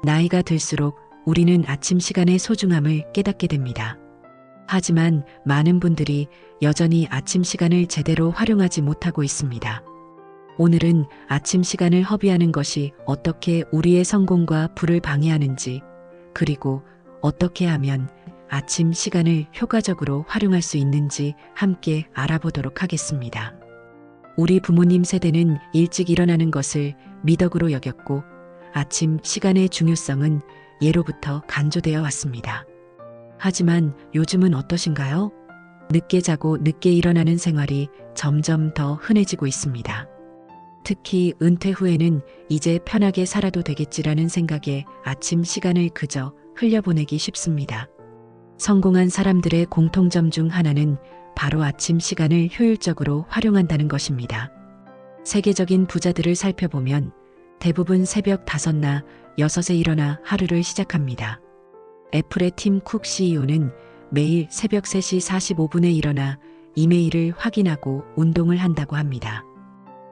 나이가 들수록 우리는 아침 시간의 소중함을 깨닫게 됩니다. 하지만 많은 분들이 여전히 아침 시간을 제대로 활용하지 못하고 있습니다. 오늘은 아침 시간을 허비하는 것이 어떻게 우리의 성공과 부를 방해하는지, 그리고 어떻게 하면 아침 시간을 효과적으로 활용할 수 있는지 함께 알아보도록 하겠습니다. 우리 부모님 세대는 일찍 일어나는 것을 미덕으로 여겼고 아침 시간의 중요성은 예로부터 간조되어 왔습니다. 하지만 요즘은 어떠신가요? 늦게 자고 늦게 일어나는 생활이 점점 더 흔해지고 있습니다. 특히 은퇴 후에는 이제 편하게 살아도 되겠지라는 생각에 아침 시간을 그저 흘려보내기 쉽습니다. 성공한 사람들의 공통점 중 하나는 바로 아침 시간을 효율적으로 활용한다는 것입니다. 세계적인 부자들을 살펴보면 대부분 새벽 5나 6에 일어나 하루를 시작합니다. 애플의 팀 쿡 CEO는 매일 새벽 3시 45분에 일어나 이메일을 확인하고 운동을 한다고 합니다.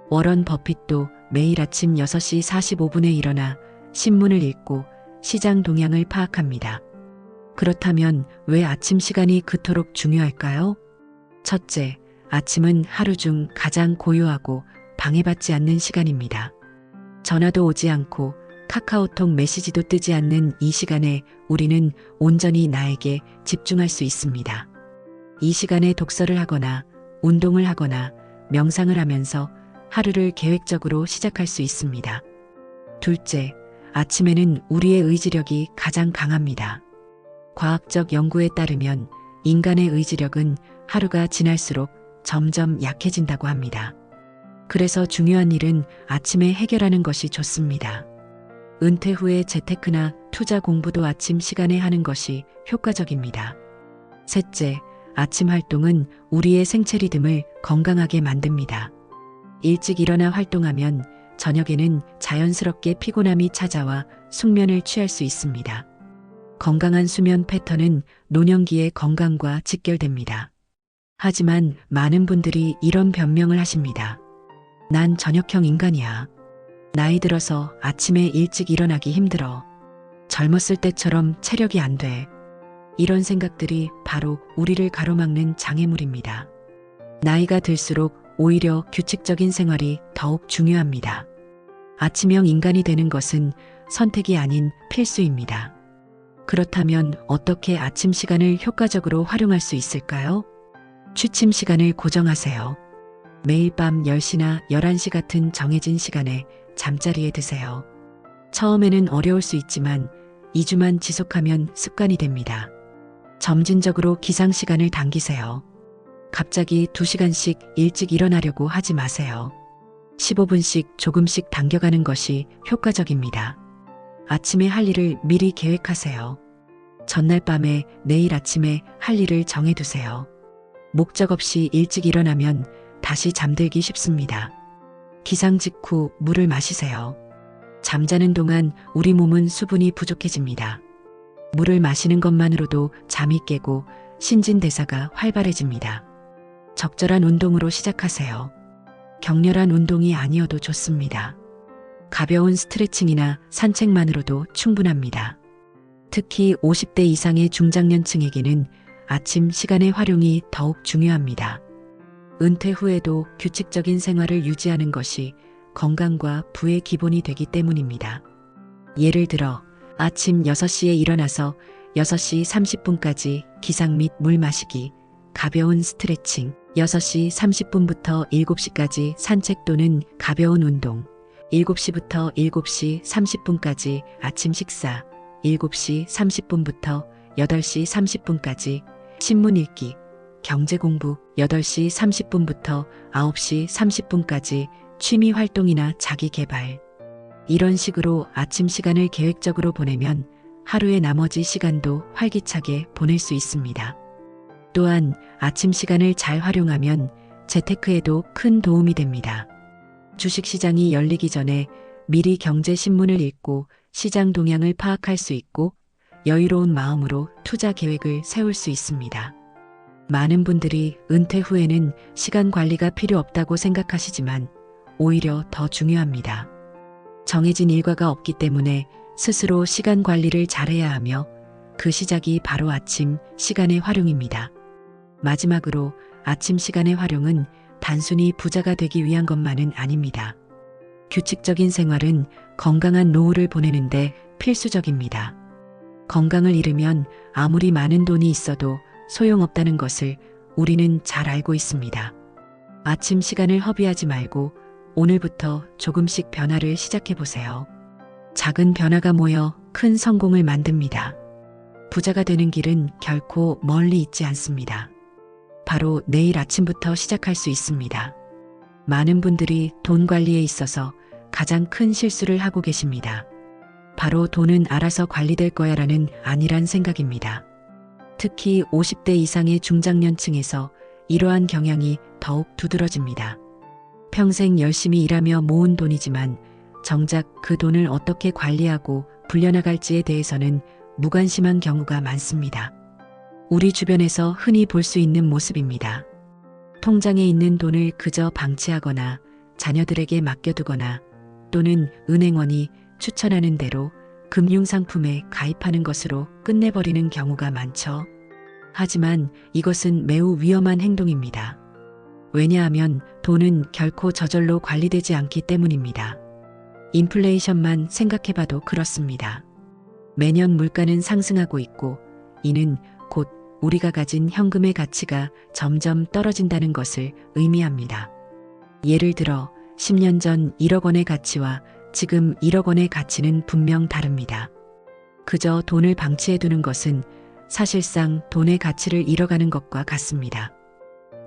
워런 버핏도 매일 아침 6시 45분에 일어나 신문을 읽고 시장 동향을 파악합니다. 그렇다면 왜 아침 시간이 그토록 중요할까요? 첫째, 아침은 하루 중 가장 고요하고 방해받지 않는 시간입니다. 전화도 오지 않고 카카오톡 메시지도 뜨지 않는 이 시간에 우리는 온전히 나에게 집중할 수 있습니다. 이 시간에 독서를 하거나 운동을 하거나 명상을 하면서 하루를 계획적으로 시작할 수 있습니다. 둘째, 아침에는 우리의 의지력이 가장 강합니다. 과학적 연구에 따르면 인간의 의지력은 하루가 지날수록 점점 약해진다고 합니다. 그래서 중요한 일은 아침에 해결하는 것이 좋습니다. 은퇴 후에 재테크나 투자 공부도 아침 시간에 하는 것이 효과적입니다. 셋째, 아침 활동은 우리의 생체 리듬을 건강하게 만듭니다. 일찍 일어나 활동하면 저녁에는 자연스럽게 피곤함이 찾아와 숙면을 취할 수 있습니다. 건강한 수면 패턴은 노년기의 건강과 직결됩니다. 하지만 많은 분들이 이런 변명을 하십니다. 난 저녁형 인간이야. 나이 들어서 아침에 일찍 일어나기 힘들어. 젊었을 때처럼 체력이 안 돼. 이런 생각들이 바로 우리를 가로막는 장애물입니다. 나이가 들수록 오히려 규칙적인 생활이 더욱 중요합니다. 아침형 인간이 되는 것은 선택이 아닌 필수입니다. 그렇다면 어떻게 아침 시간을 효과적으로 활용할 수 있을까요? 취침 시간을 고정하세요. 매일 밤 10시나 11시 같은 정해진 시간에 잠자리에 드세요. 처음에는 어려울 수 있지만 2주만 지속하면 습관이 됩니다. 점진적으로 기상 시간을 당기세요. 갑자기 2시간씩 일찍 일어나려고 하지 마세요. 15분씩 조금씩 당겨가는 것이 효과적입니다. 아침에 할 일을 미리 계획하세요. 전날 밤에 내일 아침에 할 일을 정해두세요. 목적 없이 일찍 일어나면 다시 잠들기 쉽습니다. 기상 직후 물을 마시세요. 잠자는 동안 우리 몸은 수분이 부족해집니다. 물을 마시는 것만으로도 잠이 깨고 신진대사가 활발해집니다. 적절한 운동으로 시작하세요. 격렬한 운동이 아니어도 좋습니다. 가벼운 스트레칭이나 산책만으로도 충분합니다. 특히 50대 이상의 중장년층에게는 아침 시간의 활용이 더욱 중요합니다. 은퇴 후에도 규칙적인 생활을 유지하는 것이 건강과 부의 기본이 되기 때문입니다. 예를 들어 아침 6시에 일어나서 6시 30분까지 기상 및 물 마시기, 가벼운 스트레칭, 6시 30분부터 7시까지 산책 또는 가벼운 운동, 7시부터 7시 30분까지 아침 식사, 7시 30분부터 8시 30분까지 신문 읽기, 경제 공부, 8시 30분부터 9시 30분까지 취미 활동이나 자기 개발. 이런 식으로 아침 시간을 계획적으로 보내면 하루의 나머지 시간도 활기차게 보낼 수 있습니다. 또한 아침 시간을 잘 활용하면 재테크에도 큰 도움이 됩니다. 주식시장이 열리기 전에 미리 경제신문을 읽고 시장 동향을 파악할 수 있고 여유로운 마음으로 투자 계획을 세울 수 있습니다. 많은 분들이 은퇴 후에는 시간 관리가 필요 없다고 생각하시지만 오히려 더 중요합니다. 정해진 일과가 없기 때문에 스스로 시간 관리를 잘해야 하며 그 시작이 바로 아침 시간의 활용입니다. 마지막으로 아침 시간의 활용은 단순히 부자가 되기 위한 것만은 아닙니다. 규칙적인 생활은 건강한 노후를 보내는데 필수적입니다. 건강을 잃으면 아무리 많은 돈이 있어도 소용없다는 것을 우리는 잘 알고 있습니다. 아침 시간을 허비하지 말고 오늘부터 조금씩 변화를 시작해 보세요. 작은 변화가 모여 큰 성공을 만듭니다. 부자가 되는 길은 결코 멀리 있지 않습니다. 바로 내일 아침부터 시작할 수 있습니다. 많은 분들이 돈 관리에 있어서 가장 큰 실수를 하고 계십니다. 바로 돈은 알아서 관리될 거야라는 안일한 생각입니다. 특히 50대 이상의 중장년층에서 이러한 경향이 더욱 두드러집니다. 평생 열심히 일하며 모은 돈이지만 정작 그 돈을 어떻게 관리하고 불려나갈지에 대해서는 무관심한 경우가 많습니다. 우리 주변에서 흔히 볼 수 있는 모습입니다. 통장에 있는 돈을 그저 방치하거나 자녀들에게 맡겨두거나 또는 은행원이 추천하는 대로 금융상품에 가입하는 것으로 끝내버리는 경우가 많죠. 하지만 이것은 매우 위험한 행동입니다. 왜냐하면 돈은 결코 저절로 관리되지 않기 때문입니다. 인플레이션만 생각해봐도 그렇습니다. 매년 물가는 상승하고 있고 이는 곧 우리가 가진 현금의 가치가 점점 떨어진다는 것을 의미합니다. 예를 들어 10년 전 1억 원의 가치와 지금 1억 원의 가치는 분명 다릅니다. 그저 돈을 방치해두는 것은 사실상 돈의 가치를 잃어가는 것과 같습니다.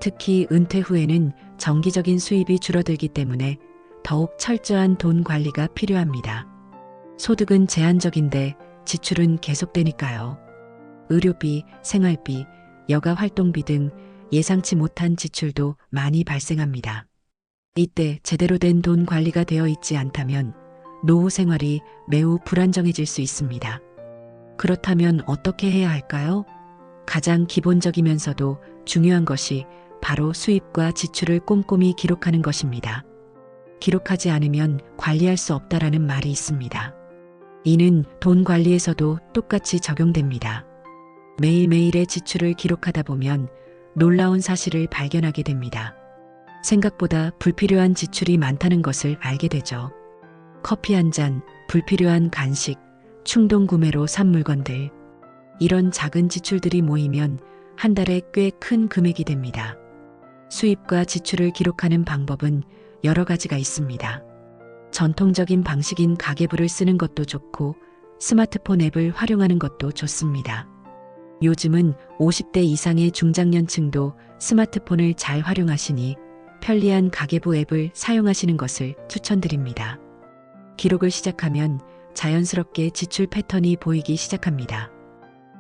특히 은퇴 후에는 정기적인 수입이 줄어들기 때문에 더욱 철저한 돈 관리가 필요합니다. 소득은 제한적인데 지출은 계속되니까요. 의료비, 생활비, 여가 활동비 등 예상치 못한 지출도 많이 발생합니다. 이때 제대로 된 돈 관리가 되어 있지 않다면 노후 생활이 매우 불안정해질 수 있습니다. 그렇다면 어떻게 해야 할까요? 가장 기본적이면서도 중요한 것이 바로 수입과 지출을 꼼꼼히 기록하는 것입니다. 기록하지 않으면 관리할 수 없다라는 말이 있습니다. 이는 돈 관리에서도 똑같이 적용됩니다. 매일매일의 지출을 기록하다 보면 놀라운 사실을 발견하게 됩니다. 생각보다 불필요한 지출이 많다는 것을 알게 되죠. 커피 한 잔, 불필요한 간식, 충동 구매로 산 물건들. 이런 작은 지출들이 모이면 한 달에 꽤 큰 금액이 됩니다. 수입과 지출을 기록하는 방법은 여러 가지가 있습니다. 전통적인 방식인 가계부를 쓰는 것도 좋고 스마트폰 앱을 활용하는 것도 좋습니다. 요즘은 50대 이상의 중장년층도 스마트폰을 잘 활용하시니 편리한 가계부 앱을 사용하시는 것을 추천드립니다. 기록을 시작하면 자연스럽게 지출 패턴이 보이기 시작합니다.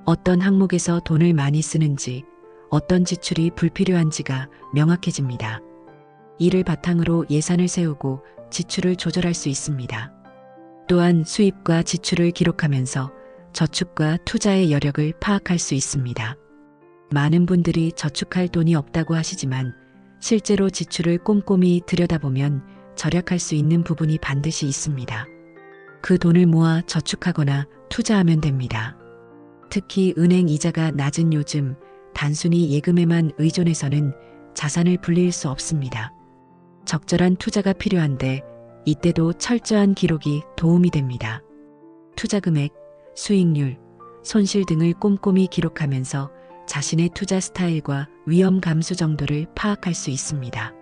어떤 항목에서 돈을 많이 쓰는지, 어떤 지출이 불필요한지가 명확해집니다. 이를 바탕으로 예산을 세우고 지출을 조절할 수 있습니다. 또한 수입과 지출을 기록하면서 저축과 투자의 여력을 파악할 수 있습니다. 많은 분들이 저축할 돈이 없다고 하시지만 실제로 지출을 꼼꼼히 들여다보면 절약할 수 있는 부분이 반드시 있습니다. 그 돈을 모아 저축하거나 투자하면 됩니다. 특히 은행 이자가 낮은 요즘 단순히 예금에만 의존해서는 자산을 불릴 수 없습니다. 적절한 투자가 필요한데 이때도 철저한 기록이 도움이 됩니다. 투자 금액, 수익률, 손실 등을 꼼꼼히 기록하면서 자신의 투자 스타일과 위험 감수 정도를 파악할 수 있습니다.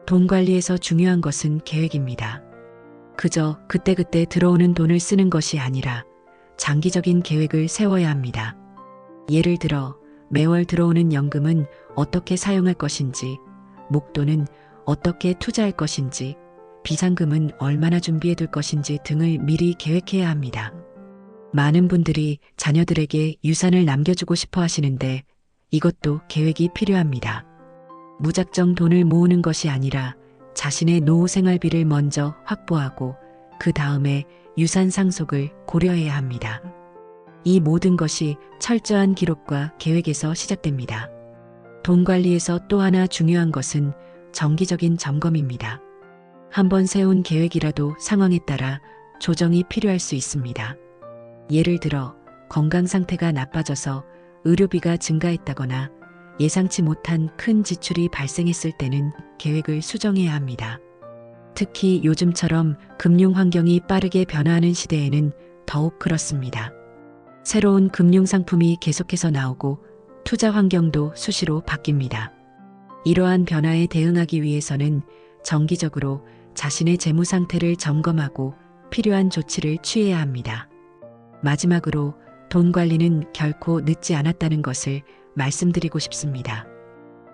돈 관리에서 중요한 것은 계획입니다. 그저 그때그때 들어오는 돈을 쓰는 것이 아니라 장기적인 계획을 세워야 합니다. 예를 들어 매월 들어오는 연금은 어떻게 사용할 것인지, 목돈은 어떻게 투자할 것인지, 비상금은 얼마나 준비해 둘 것인지 등을 미리 계획해야 합니다. 많은 분들이 자녀들에게 유산을 남겨주고 싶어 하시는데 이것도 계획이 필요합니다. 무작정 돈을 모으는 것이 아니라 자신의 노후 생활비를 먼저 확보하고 그 다음에 유산 상속을 고려해야 합니다. 이 모든 것이 철저한 기록과 계획에서 시작됩니다. 돈 관리에서 또 하나 중요한 것은 정기적인 점검입니다. 한번 세운 계획이라도 상황에 따라 조정이 필요할 수 있습니다. 예를 들어 건강 상태가 나빠져서 의료비가 증가했다거나 예상치 못한 큰 지출이 발생했을 때는 계획을 수정해야 합니다. 특히 요즘처럼 금융 환경이 빠르게 변화하는 시대에는 더욱 그렇습니다. 새로운 금융 상품이 계속해서 나오고 투자 환경도 수시로 바뀝니다. 이러한 변화에 대응하기 위해서는 정기적으로 자신의 재무 상태를 점검하고 필요한 조치를 취해야 합니다. 마지막으로 돈 관리는 결코 늦지 않았다는 것을 말씀드리고 싶습니다.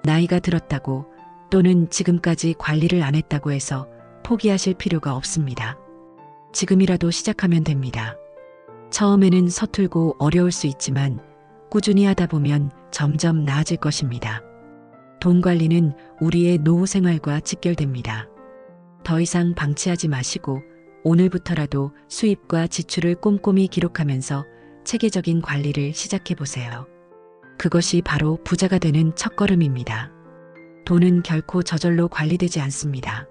나이가 들었다고 또는 지금까지 관리를 안 했다고 해서 포기하실 필요가 없습니다. 지금이라도 시작하면 됩니다. 처음에는 서툴고 어려울 수 있지만 꾸준히 하다 보면 점점 나아질 것입니다. 돈 관리는 우리의 노후 생활과 직결됩니다. 더 이상 방치하지 마시고 오늘부터라도 수입과 지출을 꼼꼼히 기록하면서 체계적인 관리를 시작해 보세요. 그것이 바로 부자가 되는 첫걸음입니다. 돈은 결코 저절로 관리되지 않습니다.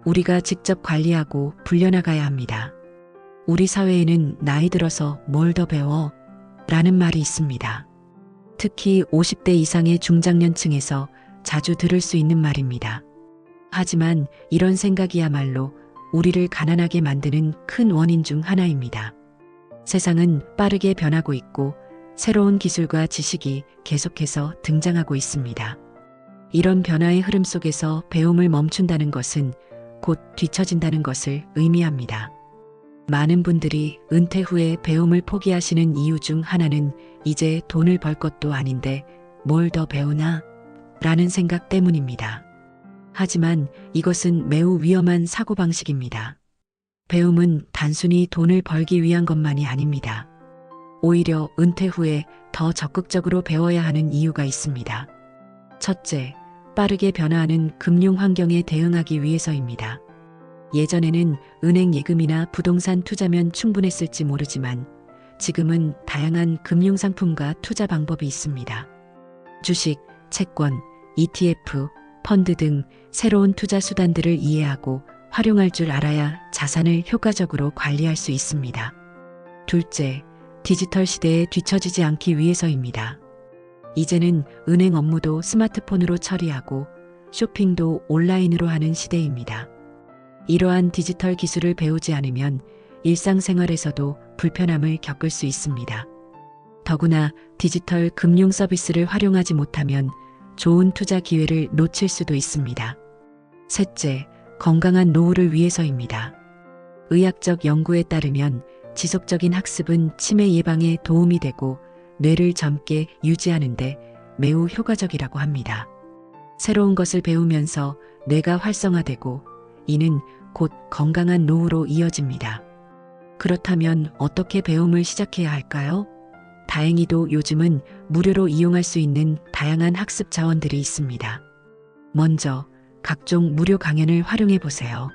우리가 직접 관리하고 불려나가야 합니다. 우리 사회에는 나이 들어서 뭘 더 배워? 라는 말이 있습니다. 특히 50대 이상의 중장년층에서 자주 들을 수 있는 말입니다. 하지만 이런 생각이야말로 우리를 가난하게 만드는 큰 원인 중 하나입니다. 세상은 빠르게 변하고 있고 새로운 기술과 지식이 계속해서 등장하고 있습니다. 이런 변화의 흐름 속에서 배움을 멈춘다는 것은 곧 뒤처진다는 것을 의미합니다. 많은 분들이 은퇴 후에 배움을 포기하시는 이유 중 하나는 이제 돈을 벌 것도 아닌데 뭘 더 배우나? 라는 생각 때문입니다. 하지만 이것은 매우 위험한 사고방식입니다. 배움은 단순히 돈을 벌기 위한 것만이 아닙니다. 오히려 은퇴 후에 더 적극적으로 배워야 하는 이유가 있습니다. 첫째, 빠르게 변화하는 금융 환경에 대응하기 위해서입니다. 예전에는 은행 예금이나 부동산 투자면 충분했을지 모르지만 지금은 다양한 금융상품과 투자 방법이 있습니다. 주식, 채권, ETF, 펀드 등 새로운 투자 수단들을 이해하고 활용할 줄 알아야 자산을 효과적으로 관리할 수 있습니다. 둘째, 디지털 시대에 뒤처지지 않기 위해서입니다. 이제는 은행 업무도 스마트폰으로 처리하고 쇼핑도 온라인으로 하는 시대입니다. 이러한 디지털 기술을 배우지 않으면 일상생활에서도 불편함을 겪을 수 있습니다. 더구나 디지털 금융 서비스를 활용하지 못하면 좋은 투자 기회를 놓칠 수도 있습니다. 셋째, 건강한 노후를 위해서입니다. 의학적 연구에 따르면 지속적인 학습은 치매 예방에 도움이 되고 뇌를 젊게 유지하는데 매우 효과적이라고 합니다. 새로운 것을 배우면서 뇌가 활성화되고 이는 곧 건강한 노후로 이어집니다. 그렇다면 어떻게 배움을 시작해야 할까요? 다행히도 요즘은 무료로 이용할 수 있는 다양한 학습 자원들이 있습니다. 먼저 각종 무료 강연을 활용해 보세요.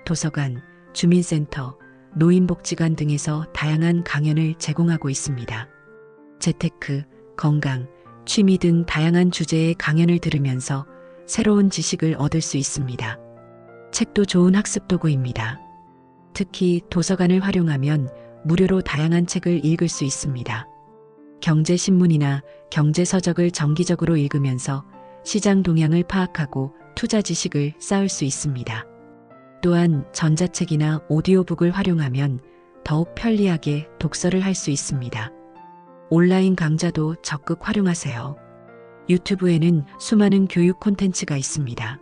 도서관, 주민센터, 노인복지관 등에서 다양한 강연을 제공하고 있습니다. 재테크, 건강, 취미 등 다양한 주제의 강연을 들으면서 새로운 지식을 얻을 수 있습니다. 책도 좋은 학습 도구입니다. 특히 도서관을 활용하면 무료로 다양한 책을 읽을 수 있습니다. 경제신문이나 경제서적을 정기적으로 읽으면서 시장 동향을 파악하고 투자 지식을 쌓을 수 있습니다. 또한 전자책이나 오디오북을 활용하면 더욱 편리하게 독서를 할 수 있습니다. 온라인 강좌도 적극 활용하세요. 유튜브에는 수많은 교육 콘텐츠가 있습니다.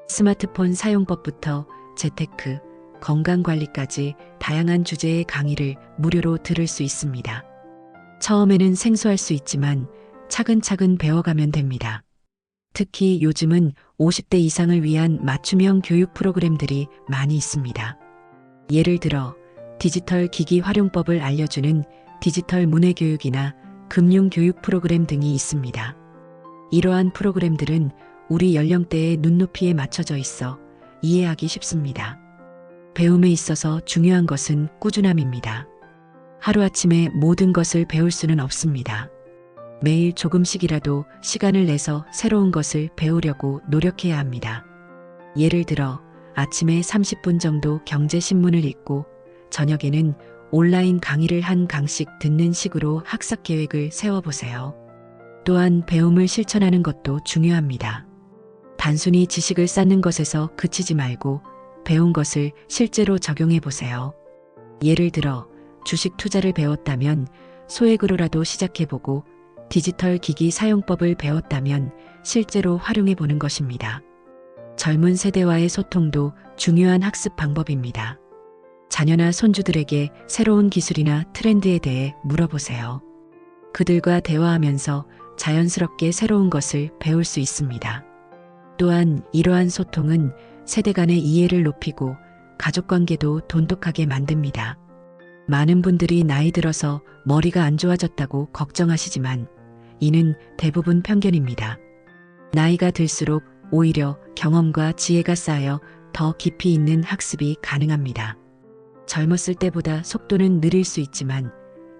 스마트폰 사용법부터 재테크, 건강관리까지 다양한 주제의 강의를 무료로 들을 수 있습니다. 처음에는 생소할 수 있지만 차근차근 배워가면 됩니다. 특히 요즘은 50대 이상을 위한 맞춤형 교육 프로그램들이 많이 있습니다. 예를 들어 디지털 기기 활용법을 알려주는 디지털 문해교육이나 금융교육 프로그램 등이 있습니다. 이러한 프로그램들은 우리 연령대의 눈높이에 맞춰져 있어 이해하기 쉽습니다. 배움에 있어서 중요한 것은 꾸준함입니다. 하루아침에 모든 것을 배울 수는 없습니다. 매일 조금씩이라도 시간을 내서 새로운 것을 배우려고 노력해야 합니다. 예를 들어 아침에 30분 정도 경제신문을 읽고 저녁에는 온라인 강의를 한 강씩 듣는 식으로 학습 계획을 세워보세요. 또한 배움을 실천하는 것도 중요합니다. 단순히 지식을 쌓는 것에서 그치지 말고 배운 것을 실제로 적용해 보세요. 예를 들어 주식 투자를 배웠다면 소액으로라도 시작해보고 디지털 기기 사용법을 배웠다면 실제로 활용해 보는 것입니다. 젊은 세대와의 소통도 중요한 학습 방법입니다. 자녀나 손주들에게 새로운 기술이나 트렌드에 대해 물어보세요. 그들과 대화하면서 자연스럽게 새로운 것을 배울 수 있습니다. 또한 이러한 소통은 세대 간의 이해를 높이고 가족관계도 돈독하게 만듭니다. 많은 분들이 나이 들어서 머리가 안 좋아졌다고 걱정하시지만 이는 대부분 편견입니다. 나이가 들수록 오히려 경험과 지혜가 쌓여 더 깊이 있는 학습이 가능합니다. 젊었을 때보다 속도는 느릴 수 있지만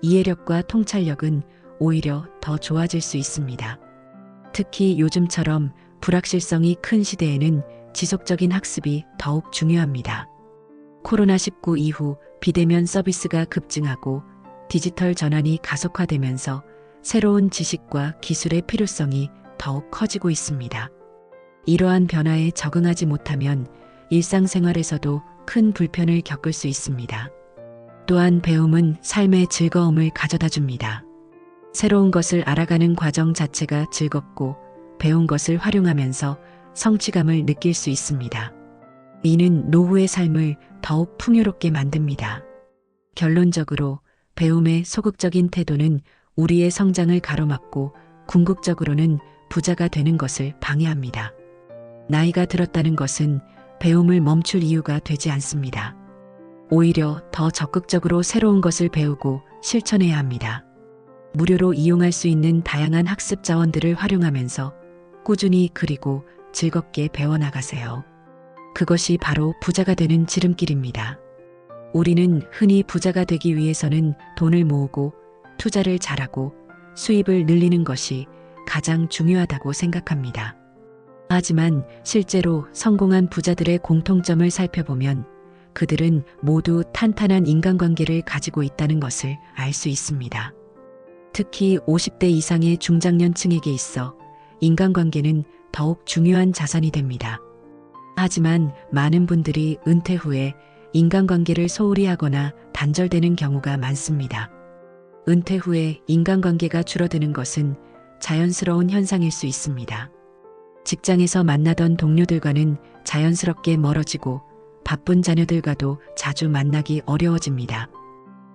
이해력과 통찰력은 오히려 더 좋아질 수 있습니다. 특히 요즘처럼 불확실성이 큰 시대에는 지속적인 학습이 더욱 중요합니다. 코로나19 이후 비대면 서비스가 급증하고 디지털 전환이 가속화되면서 새로운 지식과 기술의 필요성이 더욱 커지고 있습니다. 이러한 변화에 적응하지 못하면 일상생활에서도 큰 불편을 겪을 수 있습니다. 또한 배움은 삶의 즐거움을 가져다 줍니다. 새로운 것을 알아가는 과정 자체가 즐겁고 배운 것을 활용하면서 성취감을 느낄 수 있습니다. 이는 노후의 삶을 더욱 풍요롭게 만듭니다. 결론적으로 배움의 소극적인 태도는 우리의 성장을 가로막고 궁극적으로는 부자가 되는 것을 방해합니다. 나이가 들었다는 것은 배움을 멈출 이유가 되지 않습니다. 오히려 더 적극적으로 새로운 것을 배우고 실천해야 합니다. 무료로 이용할 수 있는 다양한 학습 자원들을 활용하면서 꾸준히 그리고 즐겁게 배워나가세요. 그것이 바로 부자가 되는 지름길입니다. 우리는 흔히 부자가 되기 위해서는 돈을 모으고 투자를 잘하고 수입을 늘리는 것이 가장 중요하다고 생각합니다. 하지만 실제로 성공한 부자들의 공통점을 살펴보면 그들은 모두 탄탄한 인간관계를 가지고 있다는 것을 알 수 있습니다. 특히 50대 이상의 중장년층에게 있어 인간관계는 더욱 중요한 자산이 됩니다. 하지만 많은 분들이 은퇴 후에 인간관계를 소홀히 하거나 단절되는 경우가 많습니다. 은퇴 후에 인간관계가 줄어드는 것은 자연스러운 현상일 수 있습니다. 직장에서 만나던 동료들과는 자연스럽게 멀어지고 바쁜 자녀들과도 자주 만나기 어려워집니다.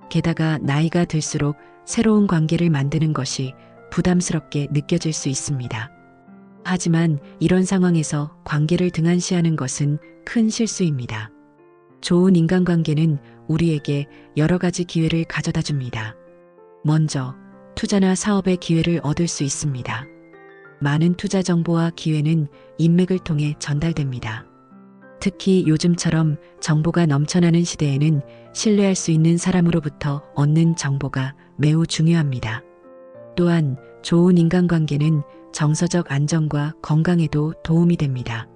게다가 나이가 들수록 새로운 관계를 만드는 것이 부담스럽게 느껴질 수 있습니다. 하지만 이런 상황에서 관계를 등한시하는 것은 큰 실수입니다. 좋은 인간관계는 우리에게 여러 가지 기회를 가져다 줍니다. 먼저 투자나 사업의 기회를 얻을 수 있습니다. 많은 투자 정보와 기회는 인맥을 통해 전달됩니다. 특히 요즘처럼 정보가 넘쳐나는 시대에는 신뢰할 수 있는 사람으로부터 얻는 정보가 매우 중요합니다. 또한 좋은 인간관계는 정서적 안정과 건강에도 도움이 됩니다.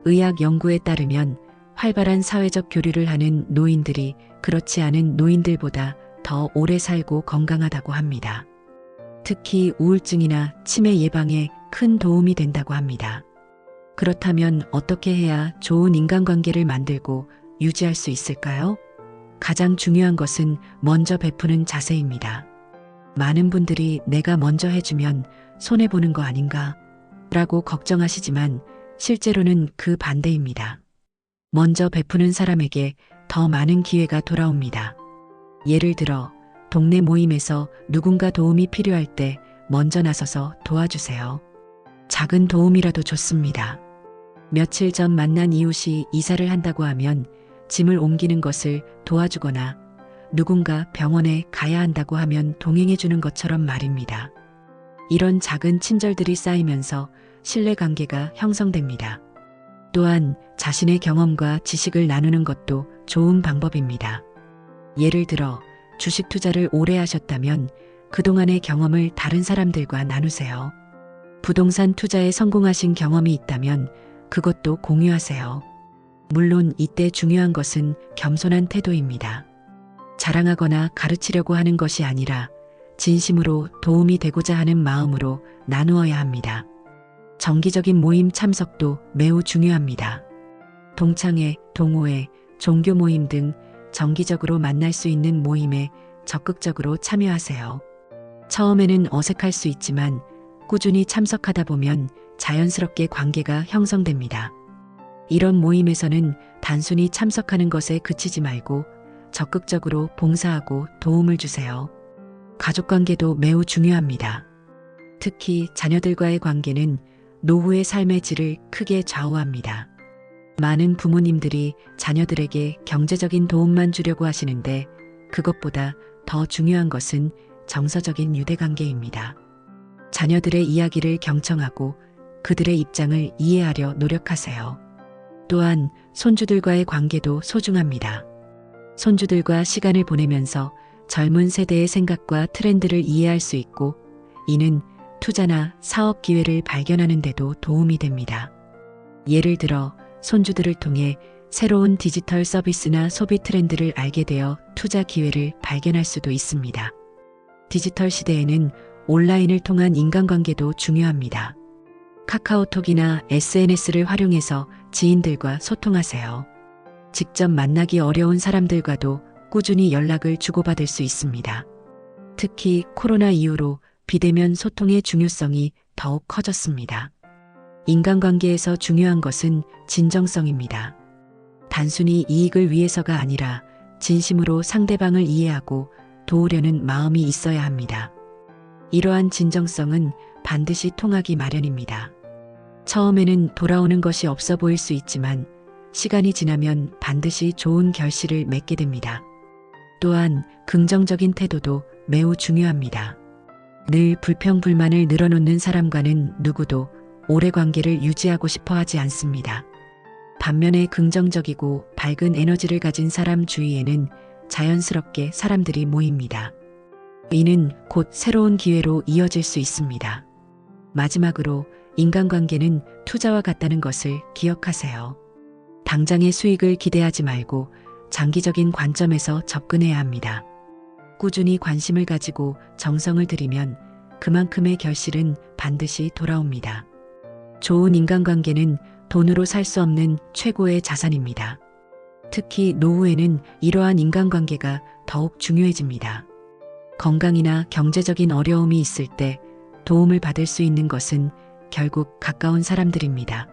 의학 연구에 따르면 활발한 사회적 교류를 하는 노인들이 그렇지 않은 노인들보다 더 오래 살고 건강하다고 합니다. 특히 우울증이나 치매 예방에 큰 도움이 된다고 합니다. 그렇다면 어떻게 해야 좋은 인간관계를 만들고 유지할 수 있을까요? 가장 중요한 것은 먼저 베푸는 자세입니다. 많은 분들이 내가 먼저 해주면 손해보는 거 아닌가? 라고 걱정하시지만 실제로는 그 반대입니다. 먼저 베푸는 사람에게 더 많은 기회가 돌아옵니다. 예를 들어 동네 모임에서 누군가 도움이 필요할 때 먼저 나서서 도와주세요. 작은 도움이라도 좋습니다. 며칠 전 만난 이웃이 이사를 한다고 하면 짐을 옮기는 것을 도와주거나 누군가 병원에 가야 한다고 하면 동행해주는 것처럼 말입니다. 이런 작은 친절들이 쌓이면서 신뢰관계가 형성됩니다. 또한 자신의 경험과 지식을 나누는 것도 좋은 방법입니다. 예를 들어 주식 투자를 오래 하셨다면 그동안의 경험을 다른 사람들과 나누세요. 부동산 투자에 성공하신 경험이 있다면 그것도 공유하세요. 물론 이때 중요한 것은 겸손한 태도입니다. 자랑하거나 가르치려고 하는 것이 아니라 진심으로 도움이 되고자 하는 마음으로 나누어야 합니다. 정기적인 모임 참석도 매우 중요합니다. 동창회, 동호회, 종교 모임 등 정기적으로 만날 수 있는 모임에 적극적으로 참여하세요. 처음에는 어색할 수 있지만 꾸준히 참석하다 보면 자연스럽게 관계가 형성됩니다. 이런 모임에서는 단순히 참석하는 것에 그치지 말고 적극적으로 봉사하고 도움을 주세요. 가족 관계도 매우 중요합니다. 특히 자녀들과의 관계는 노후의 삶의 질을 크게 좌우합니다. 많은 부모님들이 자녀들에게 경제적인 도움만 주려고 하시는데 그것보다 더 중요한 것은 정서적인 유대관계입니다. 자녀들의 이야기를 경청하고 그들의 입장을 이해하려 노력하세요. 또한 손주들과의 관계도 소중합니다. 손주들과 시간을 보내면서 젊은 세대의 생각과 트렌드를 이해할 수 있고 이는 투자나 사업 기회를 발견하는 데도 도움이 됩니다. 예를 들어 손주들을 통해 새로운 디지털 서비스나 소비 트렌드를 알게 되어 투자 기회를 발견할 수도 있습니다. 디지털 시대에는 온라인을 통한 인간관계도 중요합니다. 카카오톡이나 SNS를 활용해서 지인들과 소통하세요. 직접 만나기 어려운 사람들과도 꾸준히 연락을 주고받을 수 있습니다. 특히 코로나 이후로 비대면 소통의 중요성이 더욱 커졌습니다. 인간관계에서 중요한 것은 진정성입니다. 단순히 이익을 위해서가 아니라 진심으로 상대방을 이해하고 도우려는 마음이 있어야 합니다. 이러한 진정성은 반드시 통하기 마련입니다. 처음에는 돌아오는 것이 없어 보일 수 있지만 시간이 지나면 반드시 좋은 결실을 맺게 됩니다. 또한 긍정적인 태도도 매우 중요합니다. 늘 불평불만을 늘어놓는 사람과는 누구도 오래 관계를 유지하고 싶어 하지 않습니다. 반면에 긍정적이고 밝은 에너지를 가진 사람 주위에는 자연스럽게 사람들이 모입니다. 이는 곧 새로운 기회로 이어질 수 있습니다. 마지막으로 인간관계는 투자와 같다는 것을 기억하세요. 당장의 수익을 기대하지 말고 장기적인 관점에서 접근해야 합니다. 꾸준히 관심을 가지고 정성을 들이면 그만큼의 결실은 반드시 돌아옵니다. 좋은 인간관계는 돈으로 살 수 없는 최고의 자산입니다. 특히 노후에는 이러한 인간관계가 더욱 중요해집니다. 건강이나 경제적인 어려움이 있을 때 도움을 받을 수 있는 것은 결국 가까운 사람들입니다.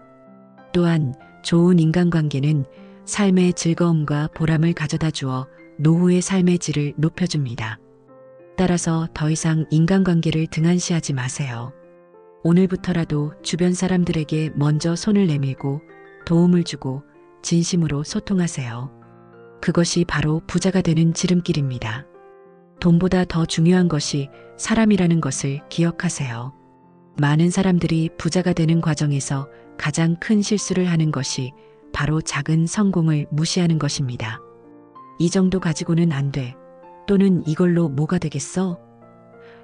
또한 좋은 인간관계는 삶의 즐거움과 보람을 가져다 주어 노후의 삶의 질을 높여줍니다. 따라서 더 이상 인간관계를 등한시하지 마세요. 오늘부터라도 주변 사람들에게 먼저 손을 내밀고 도움을 주고 진심으로 소통하세요. 그것이 바로 부자가 되는 지름길입니다. 돈보다 더 중요한 것이 사람이라는 것을 기억하세요. 많은 사람들이 부자가 되는 과정에서 가장 큰 실수를 하는 것이 바로 작은 성공을 무시하는 것입니다. 이 정도 가지고는 안 돼. 또는 이걸로 뭐가 되겠어?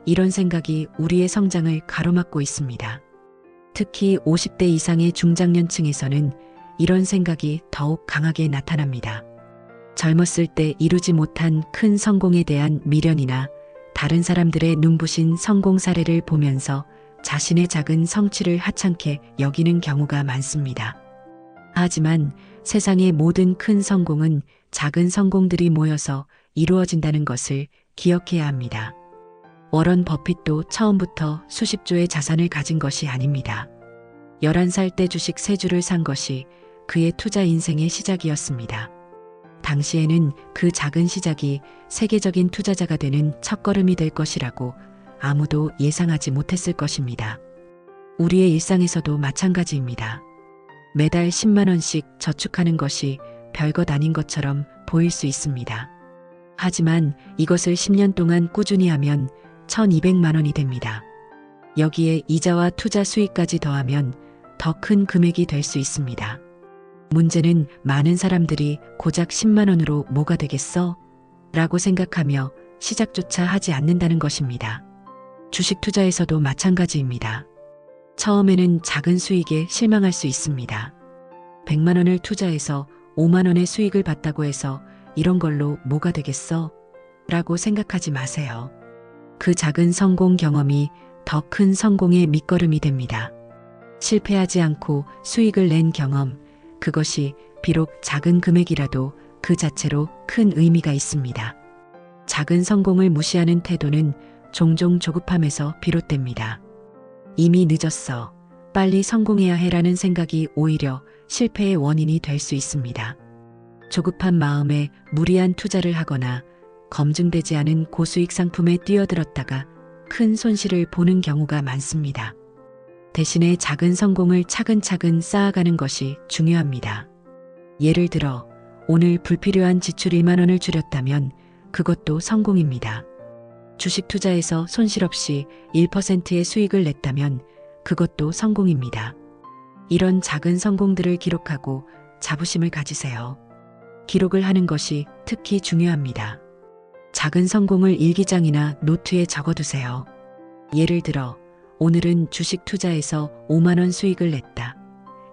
이런 생각이 우리의 성장을 가로막고 있습니다. 특히 50대 이상의 중장년층에서는 이런 생각이 더욱 강하게 나타납니다. 젊었을 때 이루지 못한 큰 성공에 대한 미련이나 다른 사람들의 눈부신 성공 사례를 보면서 자신의 작은 성취를 하찮게 여기는 경우가 많습니다. 하지만 세상의 모든 큰 성공은 작은 성공들이 모여서 이루어진다는 것을 기억해야 합니다. 워런 버핏도 처음부터 수십조의 자산을 가진 것이 아닙니다. 11살 때 주식 3주를 산 것이 그의 투자 인생의 시작이었습니다. 당시에는 그 작은 시작이 세계적인 투자자가 되는 첫걸음이 될 것이라고 아무도 예상하지 못했을 것입니다. 우리의 일상에서도 마찬가지입니다. 매달 10만 원씩 저축하는 것이 별것 아닌 것처럼 보일 수 있습니다. 하지만 이것을 10년 동안 꾸준히 하면 1200만 원이 됩니다. 여기에 이자와 투자 수익까지 더하면 더 큰 금액이 될 수 있습니다. 문제는 많은 사람들이 고작 10만 원으로 뭐가 되겠어? 라고 생각하며 시작조차 하지 않는다는 것입니다. 주식 투자에서도 마찬가지입니다. 처음에는 작은 수익에 실망할 수 있습니다. 100만 원을 투자해서 5만 원의 수익을 봤다고 해서 이런 걸로 뭐가 되겠어? 라고 생각하지 마세요. 그 작은 성공 경험이 더 큰 성공의 밑거름이 됩니다. 실패하지 않고 수익을 낸 경험, 그것이 비록 작은 금액이라도 그 자체로 큰 의미가 있습니다. 작은 성공을 무시하는 태도는 종종 조급함에서 비롯됩니다. 이미 늦었어. 빨리 성공해야 해라는 생각이 오히려 실패의 원인이 될 수 있습니다. 조급한 마음에 무리한 투자를 하거나 검증되지 않은 고수익 상품에 뛰어들었다가 큰 손실을 보는 경우가 많습니다. 대신에 작은 성공을 차근차근 쌓아가는 것이 중요합니다. 예를 들어 오늘 불필요한 지출 1만 원을 줄였다면 그것도 성공입니다. 주식 투자에서 손실 없이 1%의 수익을 냈다면 그것도 성공입니다. 이런 작은 성공들을 기록하고 자부심을 가지세요. 기록을 하는 것이 특히 중요합니다. 작은 성공을 일기장이나 노트에 적어두세요. 예를 들어 오늘은 주식 투자에서 5만 원 수익을 냈다.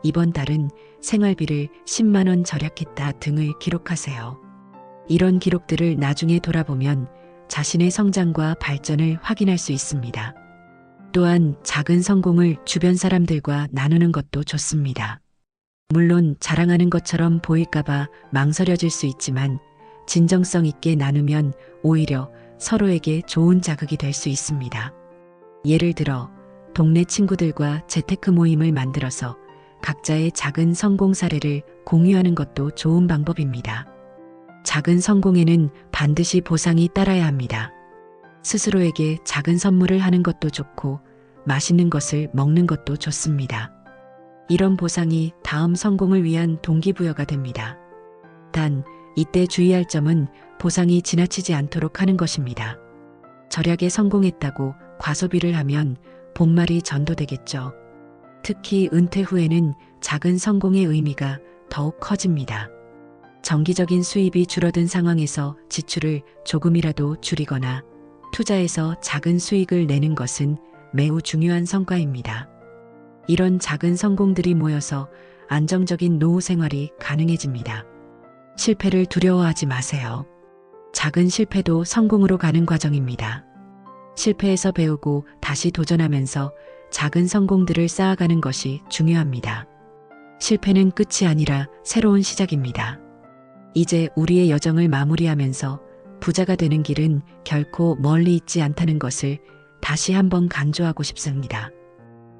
이번 달은 생활비를 10만 원 절약했다 등을 기록하세요. 이런 기록들을 나중에 돌아보면 자신의 성장과 발전을 확인할 수 있습니다. 또한 작은 성공을 주변 사람들과 나누는 것도 좋습니다. 물론 자랑하는 것처럼 보일까봐 망설여질 수 있지만 진정성 있게 나누면 오히려 서로에게 좋은 자극이 될 수 있습니다. 예를 들어 동네 친구들과 재테크 모임을 만들어서 각자의 작은 성공 사례를 공유하는 것도 좋은 방법입니다. 작은 성공에는 반드시 보상이 따라야 합니다. 스스로에게 작은 선물을 하는 것도 좋고 맛있는 것을 먹는 것도 좋습니다. 이런 보상이 다음 성공을 위한 동기부여가 됩니다. 단, 이때 주의할 점은 보상이 지나치지 않도록 하는 것입니다. 절약에 성공했다고 과소비를 하면 본말이 전도되겠죠. 특히 은퇴 후에는 작은 성공의 의미가 더욱 커집니다. 정기적인 수입이 줄어든 상황에서 지출을 조금이라도 줄이거나 투자에서 작은 수익을 내는 것은 매우 중요한 성과입니다. 이런 작은 성공들이 모여서 안정적인 노후 생활이 가능해집니다. 실패를 두려워하지 마세요. 작은 실패도 성공으로 가는 과정입니다. 실패에서 배우고 다시 도전하면서 작은 성공들을 쌓아가는 것이 중요합니다. 실패는 끝이 아니라 새로운 시작입니다. 이제 우리의 여정을 마무리하면서 부자가 되는 길은 결코 멀리 있지 않다는 것을 다시 한번 강조하고 싶습니다.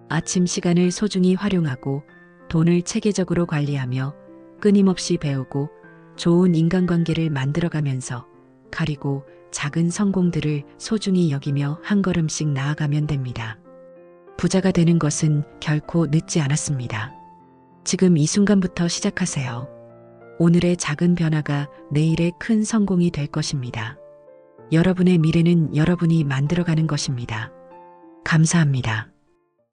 아침 시간을 소중히 활용하고 돈을 체계적으로 관리하며 끊임없이 배우고 좋은 인간관계를 만들어가면서 가리고 작은 성공들을 소중히 여기며 한 걸음씩 나아가면 됩니다. 부자가 되는 것은 결코 늦지 않았습니다. 지금 이 순간부터 시작하세요. 오늘의 작은 변화가 내일의 큰 성공이 될 것입니다. 여러분의 미래는 여러분이 만들어가는 것입니다. 감사합니다.